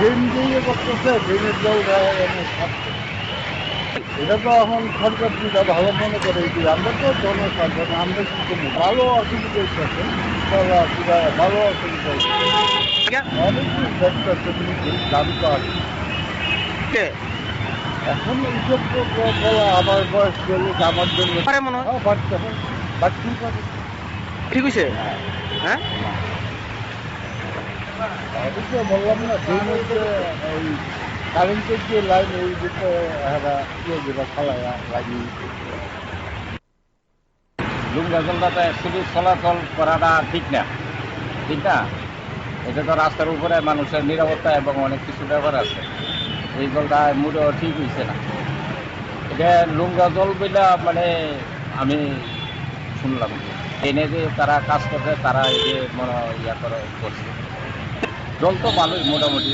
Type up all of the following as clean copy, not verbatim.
Drain দিয়ে করতেছে, ড্রেনের জল এনে ছাড়ছে। এটা তো এখন সরকার যেটা ভালো মনে করে যে আমরা তো জনসাধারণ, আমরা কি করবো? ভালো অসুবিধা হচ্ছে, ভালো অসুবিধা হচ্ছে। অনেকেই দেখতেছে নিজেই, দাম তো আছে। এখন এইসব বলা আমার বয়স গেলে আমার জন্য পারে মনে হয় বাড়তে হয়, বাড়তেই পারে। ঠিক হয়েছে। হ্যাঁ আমি তো বললাম না ট্রেনের যে ওই কারেন্টের যে লাইন ওই দিকে এরা ইয়ে যেটা ফালাইয়া লাগিয়ে লুঙ্গা জলটাতে শুধু চলাচল করাটা ঠিক না, ঠিক না। এটা তো রাস্তার উপরে মানুষের নিরাপত্তা এবং অনেক কিছু ব্যাপার আছে। এই জলটা মোটেও ঠিক হয়েছে না। এটা লুঙ্গা জল বইলা মানে আমি শুনলাম এনে যে তারা কাজ করছে, তারা এই যে মনে করছে। জল তো ভালোই মোটামুটি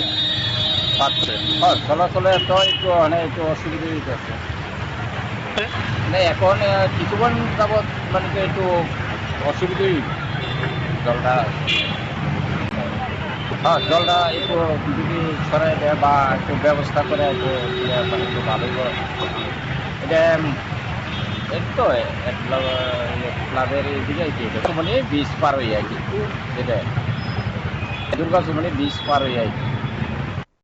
পাচ্ছে। হ্যাঁ, চলাচলে তো একটু একটু অসুবিধা হইতেছে। মানে এখন কিছুক্ষণ যাবৎ মানে তো একটু অসুবিধাই জলটা। হ্যাঁ, জলটা একটু যদি সরাই দেয় বা একটু ব্যবস্থা করে একটু মানে একটু ভালোই করে। এটা এই তো ক্লাবের দিকে কি এটা মানে 20 পার হয়ে আর কি, যেটা দুর্গা মানে 20 পার হয়ে আর কি।